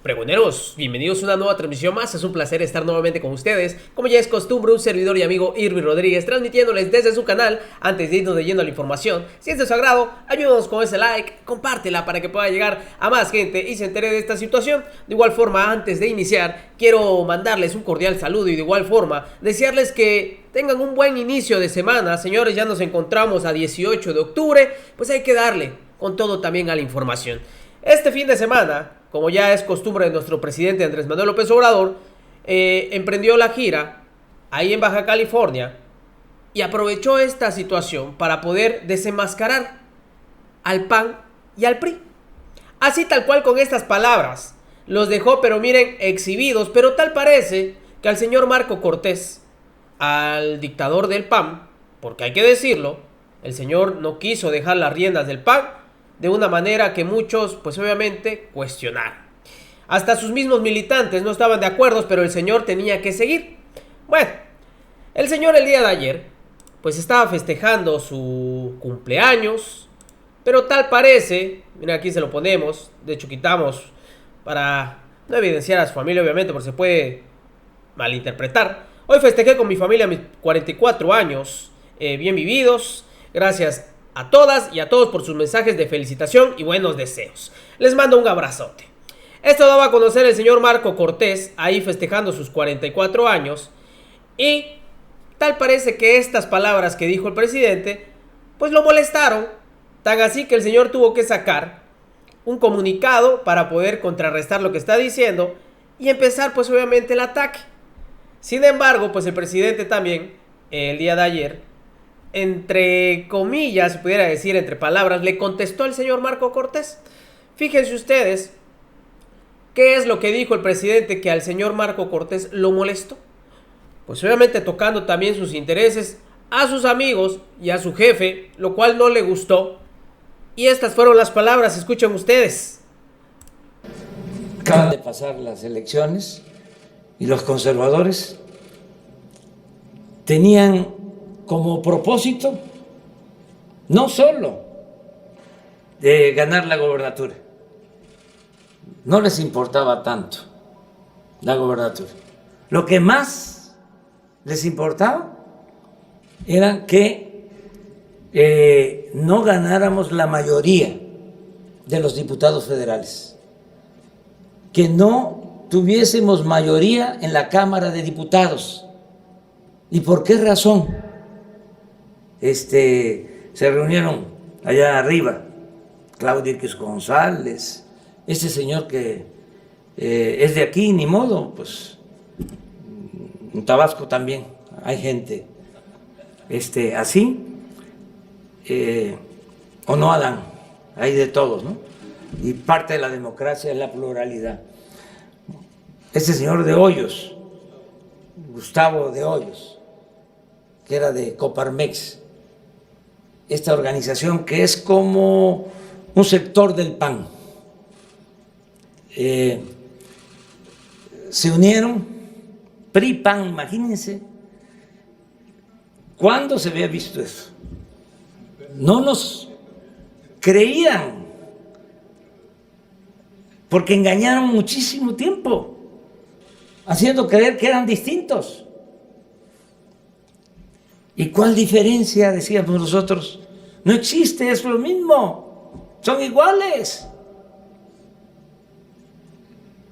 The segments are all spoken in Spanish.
Pregoneros, bienvenidos a una nueva transmisión más. Es un placer estar nuevamente con ustedes. Como ya es costumbre, un servidor y amigo Irving Rodríguez transmitiéndoles desde su canal. Antes de irnos de lleno a la información, si es de su agrado, ayúdanos con ese like, compártela para que pueda llegar a más gente y se entere de esta situación. De igual forma, antes de iniciar, quiero mandarles un cordial saludo y de igual forma desearles que tengan un buen inicio de semana. Señores, ya nos encontramos a 18 de octubre, pues hay que darle con todo también a la información. Este fin de semana, como ya es costumbre de nuestro presidente Andrés Manuel López Obrador, emprendió la gira ahí en Baja California y aprovechó esta situación para poder desenmascarar al PAN y al PRI. Así tal cual con estas palabras, los dejó, pero miren, exhibidos, pero tal parece que al señor Marco Cortés, al dictador del PAN, porque hay que decirlo, el señor no quiso dejar las riendas del PAN de una manera que muchos, pues obviamente, cuestionaron. Hasta sus mismos militantes no estaban de acuerdo, pero el señor tenía que seguir. Bueno, el señor el día de ayer, pues estaba festejando su cumpleaños, pero tal parece, mira aquí se lo ponemos, de hecho quitamos para no evidenciar a su familia, obviamente, porque se puede malinterpretar. Hoy festejé con mi familia mis 44 años, bien vividos, gracias a todas y a todos por sus mensajes de felicitación y buenos deseos. Les mando un abrazote. Esto daba a conocer el señor Marco Cortés, ahí festejando sus 44 años. Y tal parece que estas palabras que dijo el presidente, pues lo molestaron. Tan así que el señor tuvo que sacar un comunicado para poder contrarrestar lo que está diciendo y empezar pues obviamente el ataque. Sin embargo, pues el presidente también, el día de ayer, entre comillas, se pudiera decir, entre palabras, le contestó al señor Marco Cortés. Fíjense ustedes, ¿qué es lo que dijo el presidente que al señor Marco Cortés lo molestó? Pues obviamente tocando también sus intereses a sus amigos y a su jefe, lo cual no le gustó. Y estas fueron las palabras, escuchen ustedes. Acaban de pasar las elecciones y los conservadores tenían como propósito no solo de ganar la gobernatura, no les importaba tanto la gobernatura. Lo que más les importaba era que no ganáramos la mayoría de los diputados federales, que no tuviésemos mayoría en la Cámara de Diputados. ¿Y por qué razón? Se reunieron allá arriba Claudia X González, este señor que es de aquí, ni modo, pues en Tabasco también hay gente así, o no, Adán, hay de todos, ¿no? Y parte de la democracia es la pluralidad. Este señor de Hoyos, Gustavo de Hoyos, que era de Coparmex, esta organización que es como un sector del PAN. Se unieron, PRI, PAN, imagínense, ¿cuándo se había visto eso? No nos creían, porque engañaron muchísimo tiempo, haciendo creer que eran distintos. ¿Y cuál diferencia? Decíamos nosotros. No existe, es lo mismo, son iguales.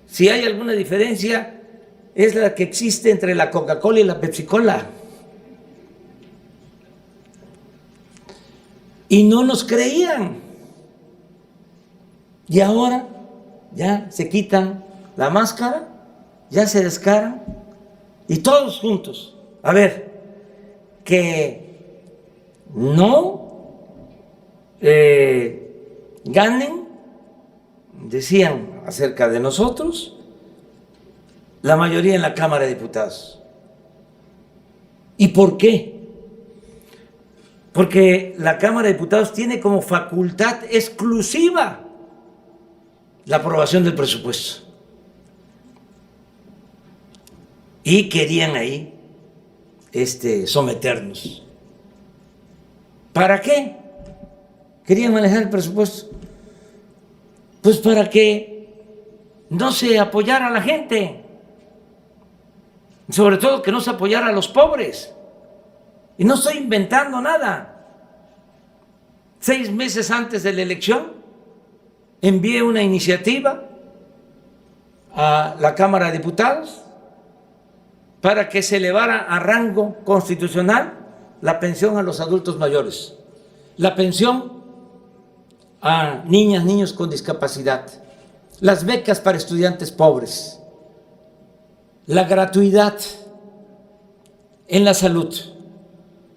Si hay alguna diferencia, es la que existe entre la Coca-Cola y la Pepsi-Cola. Y no nos creían. Y ahora ya se quitan la máscara, ya se descaran, y todos juntos. A ver, que no ganen, decían acerca de nosotros, la mayoría en la Cámara de Diputados. ¿Y por qué? Porque la Cámara de Diputados tiene como facultad exclusiva la aprobación del presupuesto. Y querían ahí someternos. ¿Para qué querían manejar el presupuesto? Pues para que no se apoyara a la gente, sobre todo que no se apoyara a los pobres. Y no estoy inventando nada. 6 meses antes de la elección, envié una iniciativa a la Cámara de Diputados para que se elevara a rango constitucional la pensión a los adultos mayores, la pensión a niñas, niños con discapacidad, las becas para estudiantes pobres, la gratuidad en la salud.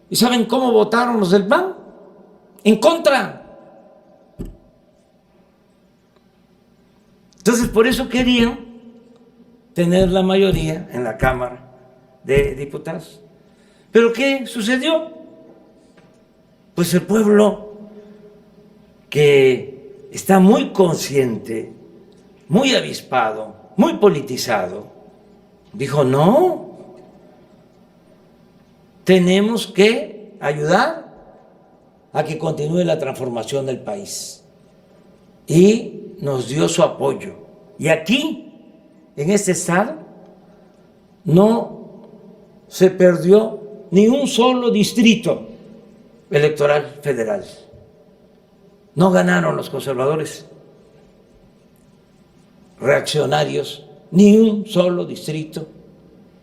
¿Y saben cómo votaron los del PAN? En contra. Entonces, por eso querían tener la mayoría en la Cámara de Diputados. ¿Pero qué sucedió? Pues el pueblo, que está muy consciente, muy avispado, muy politizado, dijo: no, tenemos que ayudar a que continúe la transformación del país. Y nos dio su apoyo. Y aquí, en este estado, no se perdió ni un solo distrito electoral federal. No ganaron los conservadores reaccionarios ni un solo distrito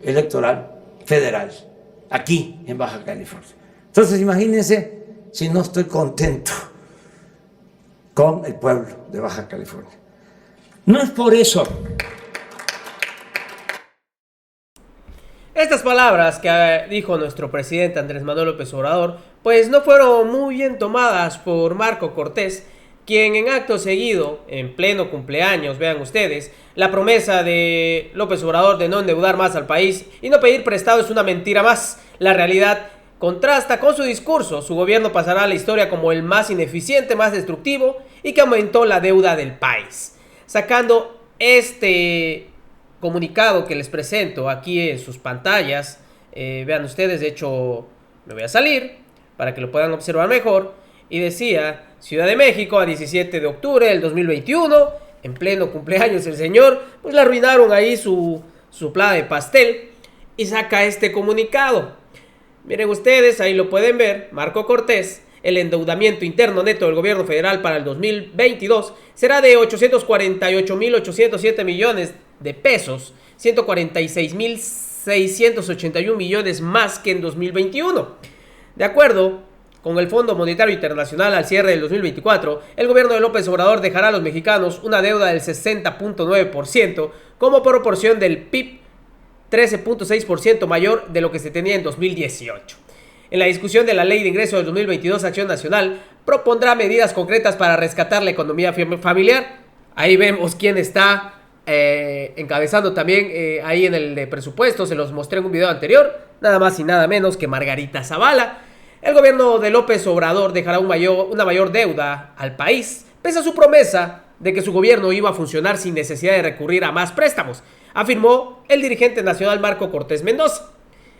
electoral federal aquí en Baja California. Entonces, imagínense si no estoy contento con el pueblo de Baja California. No es por eso. Estas palabras que dijo nuestro presidente Andrés Manuel López Obrador, pues no fueron muy bien tomadas por Marco Cortés, quien en acto seguido, en pleno cumpleaños, vean ustedes, la promesa de López Obrador de no endeudar más al país y no pedir prestado es una mentira más. La realidad contrasta con su discurso. Su gobierno pasará a la historia como el más ineficiente, más destructivo y que aumentó la deuda del país. Sacando este comunicado que les presento aquí en sus pantallas, vean ustedes, de hecho me voy a salir para que lo puedan observar mejor, y decía: Ciudad de México, a 17 de octubre del 2021, en pleno cumpleaños el señor, pues le arruinaron ahí su plata de pastel, y saca este comunicado. Miren ustedes, ahí lo pueden ver, Marco Cortés: el endeudamiento interno neto del gobierno federal para el 2022 será de 848.807 millones de pesos, 146.681 millones más que en 2021. De acuerdo con el Fondo Monetario Internacional, al cierre del 2024, el gobierno de López Obrador dejará a los mexicanos una deuda del 60.9% como proporción del PIB, 13.6% mayor de lo que se tenía en 2018. En la discusión de la Ley de Ingresos del 2022, Acción Nacional propondrá medidas concretas para rescatar la economía familiar. Ahí vemos quién está encabezando también ahí en el de presupuesto. Se los mostré en un video anterior. Nada más y nada menos que Margarita Zavala. El gobierno de López Obrador dejará una mayor deuda al país, pese a su promesa de que su gobierno iba a funcionar sin necesidad de recurrir a más préstamos, afirmó el dirigente nacional Marco Cortés Mendoza.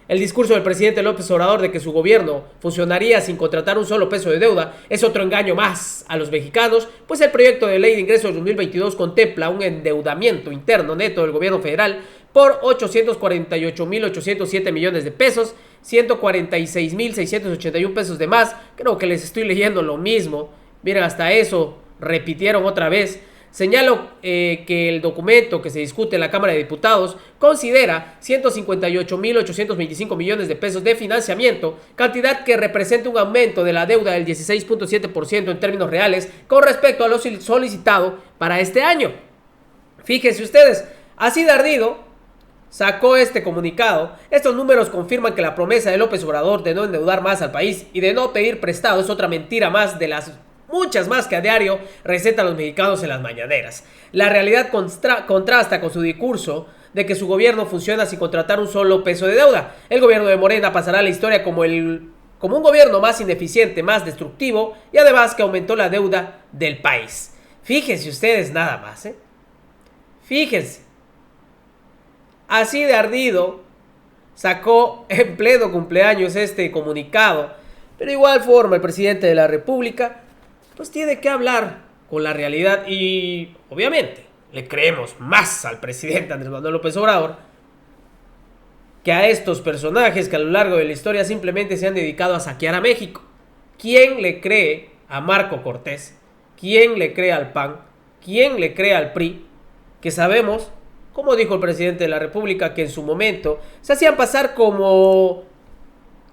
El discurso del presidente López Obrador de que su gobierno funcionaría sin contratar un solo peso de deuda es otro engaño más a los mexicanos, pues el proyecto de ley de ingresos 2022 contempla un endeudamiento interno neto del gobierno federal por 848.807 millones de pesos, 146.681 pesos de más. Creo que les estoy leyendo lo mismo. Miren, hasta eso repitieron otra vez. Señalo que el documento que se discute en la Cámara de Diputados considera 158.825 millones de pesos de financiamiento, cantidad que representa un aumento de la deuda del 16.7% en términos reales con respecto a lo solicitado para este año. Fíjense ustedes, así de ardido sacó este comunicado. Estos números confirman que la promesa de López Obrador de no endeudar más al país y de no pedir prestado es otra mentira más de las muchas más que a diario recetan los mexicanos en las mañaneras. La realidad contrasta con su discurso de que su gobierno funciona sin contratar un solo peso de deuda. El gobierno de Morena pasará a la historia como un gobierno más ineficiente, más destructivo y además que aumentó la deuda del país. Fíjense ustedes nada más, Fíjense. Así de ardido sacó en pleno cumpleaños este comunicado. Pero de igual forma el presidente de la República pues tiene que hablar con la realidad y obviamente le creemos más al presidente Andrés Manuel López Obrador que a estos personajes que a lo largo de la historia simplemente se han dedicado a saquear a México. ¿Quién le cree a Marco Cortés? ¿Quién le cree al PAN? ¿Quién le cree al PRI? Que sabemos, como dijo el presidente de la República, que en su momento se hacían pasar como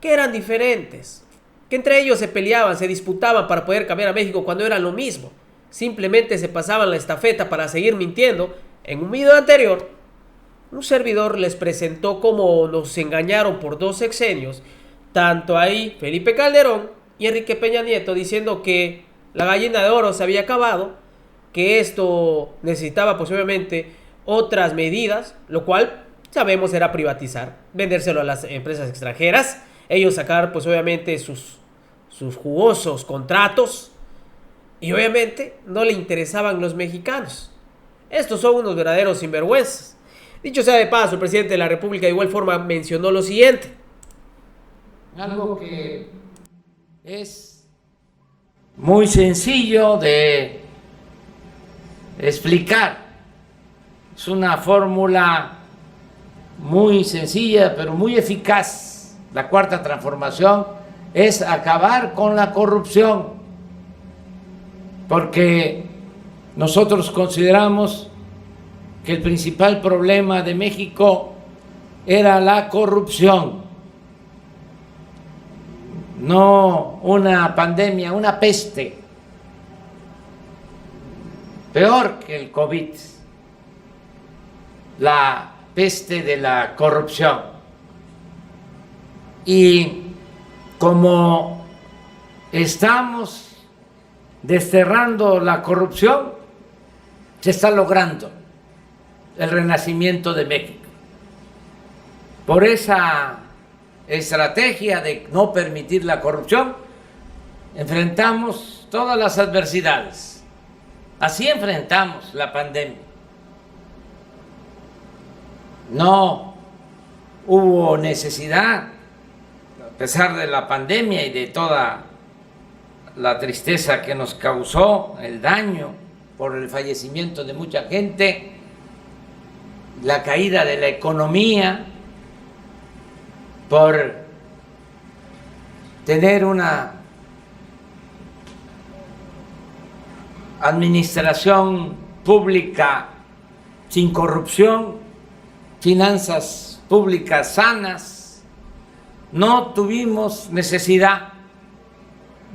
que eran diferentes, que entre ellos se peleaban, se disputaban para poder cambiar a México cuando eran lo mismo. Simplemente se pasaban la estafeta para seguir mintiendo. En un video anterior, un servidor les presentó cómo nos engañaron por 2 sexenios, tanto ahí Felipe Calderón y Enrique Peña Nieto, diciendo que la gallina de oro se había acabado, que esto necesitaba pues obviamente otras medidas, lo cual sabemos era privatizar, vendérselo a las empresas extranjeras, ellos sacar pues obviamente sus jugosos contratos, y obviamente no le interesaban los mexicanos. Estos son unos verdaderos sinvergüenzas. Dicho sea de paso, el presidente de la República de igual forma mencionó lo siguiente. Algo que es muy sencillo de explicar. Es una fórmula muy sencilla, pero muy eficaz. La cuarta transformación es acabar con la corrupción, porque nosotros consideramos que el principal problema de México era la corrupción, no una pandemia, una peste, peor que el COVID, la peste de la corrupción. Y como estamos desterrando la corrupción, se está logrando el renacimiento de México. Por esa estrategia de no permitir la corrupción, enfrentamos todas las adversidades. Así enfrentamos la pandemia. No hubo necesidad, a pesar de la pandemia y de toda la tristeza que nos causó, el daño por el fallecimiento de mucha gente, la caída de la economía, por tener una administración pública sin corrupción, finanzas públicas sanas, no tuvimos necesidad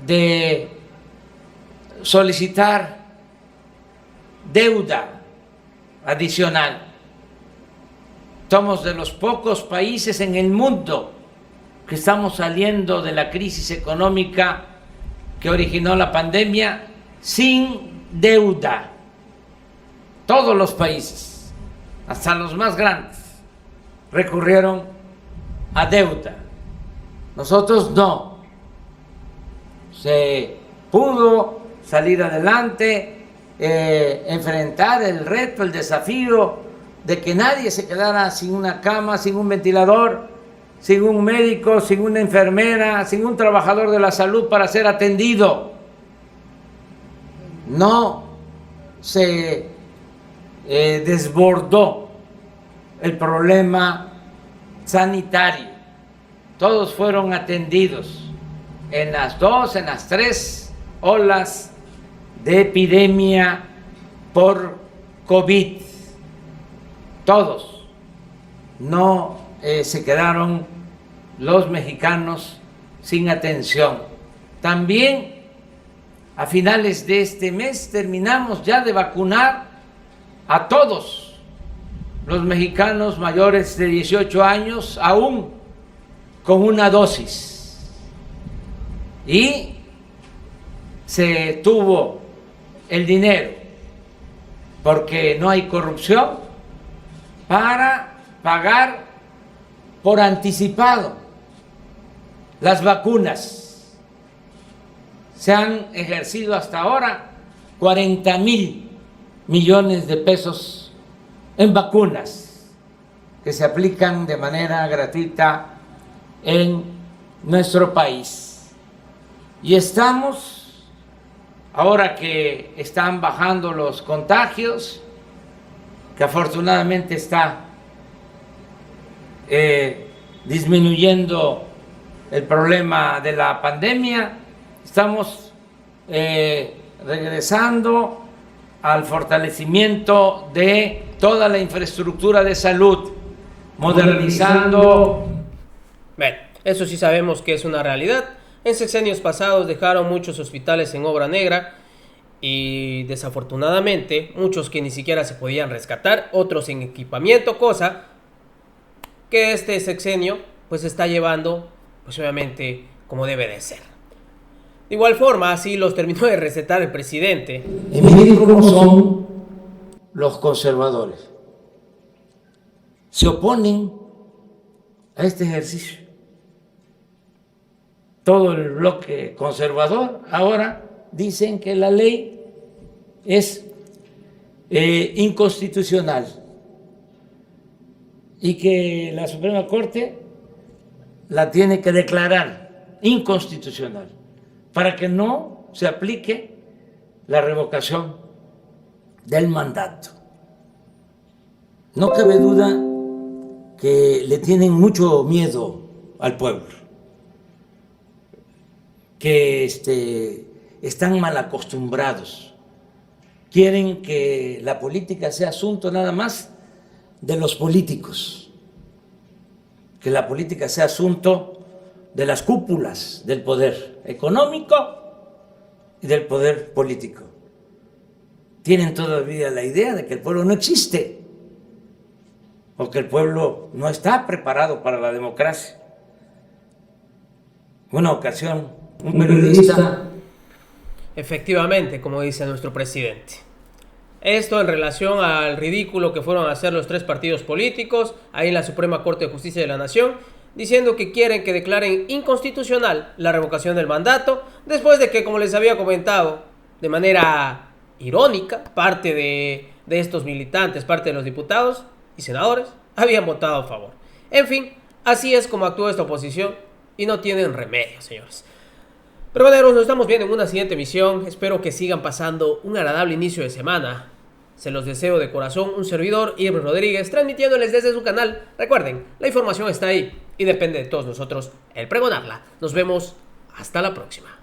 de solicitar deuda adicional. Somos de los pocos países en el mundo que estamos saliendo de la crisis económica que originó la pandemia sin deuda. Todos los países, hasta los más grandes, recurrieron a deuda. Nosotros no. Se pudo salir adelante, enfrentar el reto, el desafío de que nadie se quedara sin una cama, sin un ventilador, sin un médico, sin una enfermera, sin un trabajador de la salud para ser atendido. No se desbordó el problema sanitario. Todos fueron atendidos en las 2, en las 3 olas de epidemia por COVID. Todos. No se quedaron los mexicanos sin atención. También a finales de este mes terminamos ya de vacunar a todos los mexicanos mayores de 18 años, aún con una dosis. Y se tuvo el dinero, porque no hay corrupción, para pagar por anticipado las vacunas. Se han ejercido hasta ahora 40,000 millones de pesos en vacunas que se aplican de manera gratuita en nuestro país. Y estamos, ahora que están bajando los contagios, que afortunadamente está disminuyendo el problema de la pandemia. Estamos regresando al fortalecimiento de toda la infraestructura de salud, modernizando. Bueno, eso sí sabemos que es una realidad. En sexenios pasados dejaron muchos hospitales en obra negra y desafortunadamente muchos que ni siquiera se podían rescatar, otros en equipamiento, cosa que este sexenio pues está llevando pues obviamente como debe de ser. De igual forma, así los terminó de recetar el presidente. Y miren cómo son los conservadores. Se oponen a este ejercicio. Todo el bloque conservador ahora dicen que la ley es inconstitucional y que la Suprema Corte la tiene que declarar inconstitucional para que no se aplique la revocación del mandato. No cabe duda que le tienen mucho miedo al pueblo, que están mal acostumbrados, quieren que la política sea asunto nada más de los políticos, que la política sea asunto de las cúpulas del poder económico y del poder político. Tienen todavía la idea de que el pueblo no existe o que el pueblo no está preparado para la democracia. Una ocasión, un periodista. Efectivamente, como dice nuestro presidente. Esto en relación al ridículo que fueron a hacer los tres partidos políticos ahí en la Suprema Corte de Justicia de la Nación, diciendo que quieren que declaren inconstitucional la revocación del mandato, después de que, como les había comentado, de manera irónica, parte de estos militantes, parte de los diputados y senadores, habían votado a favor. En fin, así es como actúa esta oposición y no tienen remedio, señores. Pero bueno, nos estamos viendo en una siguiente emisión. Espero que sigan pasando un agradable inicio de semana. Se los deseo de corazón, un servidor, Irving Rodríguez, transmitiéndoles desde su canal. Recuerden, la información está ahí y depende de todos nosotros el pregonarla. Nos vemos hasta la próxima.